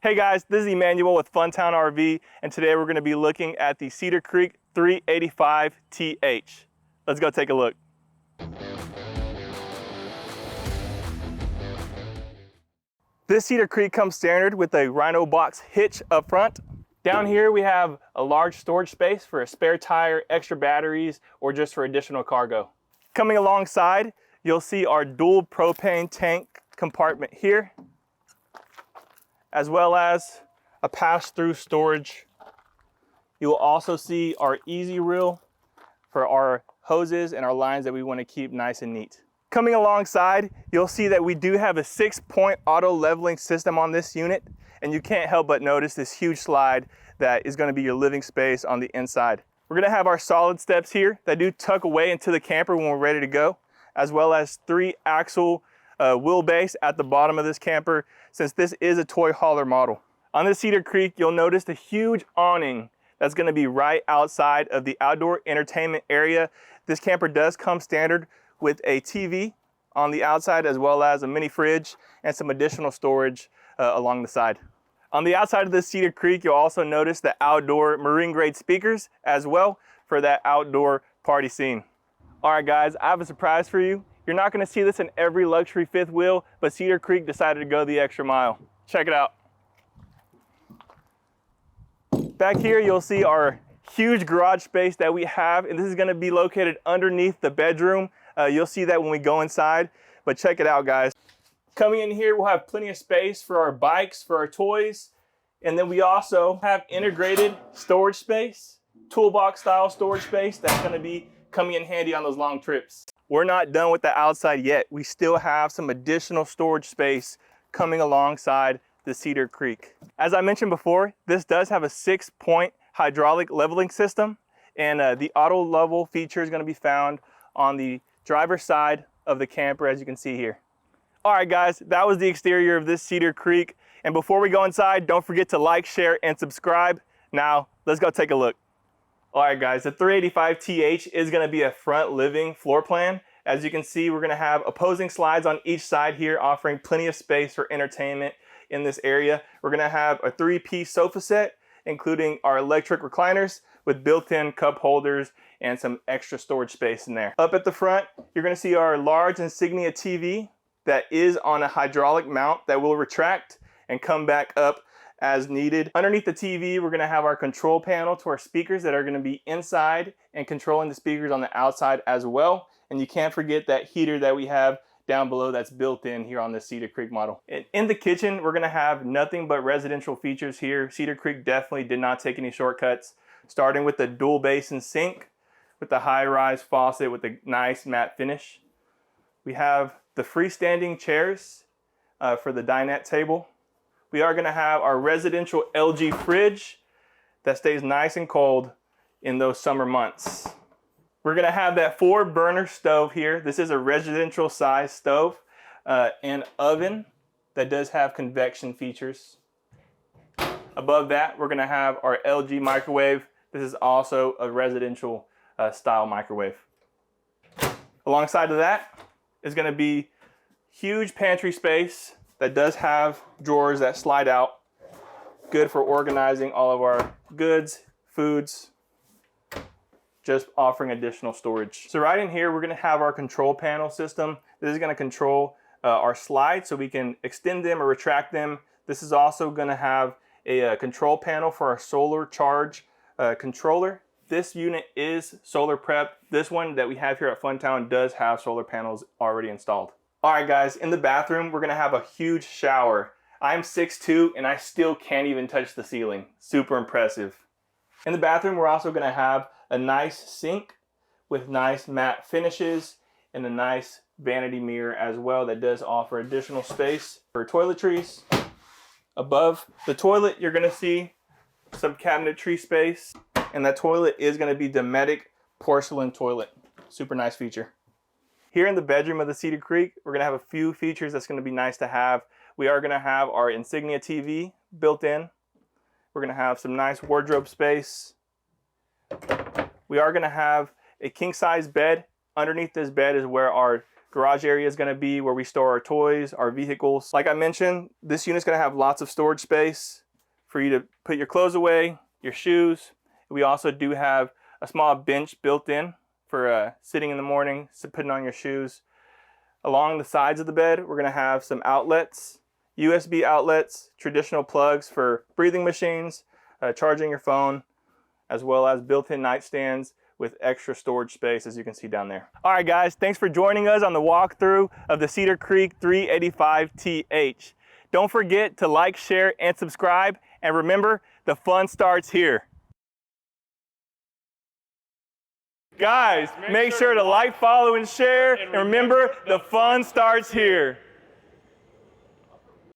Hey guys, this is Emmanuel with Funtown RV, and today we're going to be looking at the Cedar Creek 385 TH. Let's go take a look. This Cedar Creek comes standard with a Rhino Box Hitch up front. Down here we have a large storage space for a spare tire, extra batteries, or just for additional cargo. Coming alongside, you'll see our dual propane tank compartment here, as well as a pass-through storage. You will also see our easy reel for our hoses and our lines that we want to keep nice and neat. Coming alongside, you'll see that we do have a 6-point auto leveling system on this unit, and you can't help but notice this huge slide that is going to be your living space on the inside. We're going to have our solid steps here that do tuck away into the camper when we're ready to go, as well as 3-axle wheelbase at the bottom of this camper, since this is a toy hauler model. On this Cedar Creek, you'll notice the huge awning that's going to be right outside of the outdoor entertainment area. This camper does come standard with a TV on the outside, as well as a mini fridge and some additional storage along the side. On the outside of this Cedar Creek, you'll also notice the outdoor marine grade speakers as well for that outdoor party scene. All right guys, I have a surprise for you. You're not going to see this in every luxury fifth wheel, but Cedar Creek decided to go the extra mile. Check it out. Back here, you'll see our huge garage space that we have, and this is going to be located underneath the bedroom. You'll see that when we go inside, but check it out, guys. Coming in here, we'll have plenty of space for our bikes, for our toys, and then we also have integrated storage space, toolbox style storage space that's going to be coming in handy on those long trips. We're not done with the outside yet. We still have some additional storage space coming alongside the Cedar Creek. As I mentioned before, this does have a 6-point hydraulic leveling system, and the auto level feature is going to be found on the driver's side of the camper, as you can see here. All right guys, that was the exterior of this Cedar Creek, and before we go inside, don't forget to like, share, and subscribe. Now let's go take a look. All right guys, the 385 TH is going to be a front living floor plan. As you can see, we're going to have opposing slides on each side here, offering plenty of space for entertainment in this area. We're going to have a 3-piece sofa set, including our electric recliners with built-in cup holders and some extra storage space in there. Up at the front, you're going to see our large Insignia TV that is on a hydraulic mount that will retract and come back up as needed. Underneath the TV, we're going to have our control panel to our speakers that are going to be inside and controlling the speakers on the outside as well. And you can't forget that heater that we have down below that's built in here on the Cedar Creek model. In the kitchen, we're going to have nothing but residential features here. Cedar Creek definitely did not take any shortcuts, starting with the dual basin sink with the high-rise faucet with a nice matte finish. We have the freestanding chairs for the dinette table. We are going to have our residential LG fridge that stays nice and cold in those summer months. We're going to have that 4-burner stove here. This is a residential size stove and oven that does have convection features. Above that, we're going to have our LG microwave. This is also a residential style microwave. Alongside of that is going to be huge pantry space that does have drawers that slide out. Good for organizing all of our goods, foods, just offering additional storage. So right in here, we're going to have our control panel system. This is going to control our slides so we can extend them or retract them. This is also going to have a control panel for our solar charge controller. This unit is solar prepped. This one that we have here at Funtown does have solar panels already installed. All right guys, in the bathroom, we're gonna have a huge shower. I'm 6'2" and I still can't even touch the ceiling. Super impressive. In the bathroom, we're also gonna have a nice sink with nice matte finishes and a nice vanity mirror as well that does offer additional space for toiletries. Above the toilet, you're gonna see some cabinetry space, and that toilet is gonna be Dometic porcelain toilet. Super nice feature. Here in the bedroom of the Cedar Creek, we're gonna have a few features that's gonna be nice to have. We are gonna have our Insignia TV built in. We're gonna have some nice wardrobe space. We are gonna have a king size bed. Underneath this bed is where our garage area is going to be where we store our toys, our vehicles. Like I mentioned, this unit's going to have lots of storage space for you to put your clothes away, your shoes. We also do have a small bench built in for sitting in the morning, putting on your shoes. Along the sides of the bed, we're going to have some outlets, USB outlets, traditional plugs for breathing machines, charging your phone, as well as built-in nightstands with extra storage space, as you can see down there. All right, guys, thanks for joining us on the walkthrough of the Cedar Creek 385TH. Don't forget to like, share, and subscribe. And remember, the fun starts here. Guys, make sure to like, follow, and share. And remember, the fun starts here.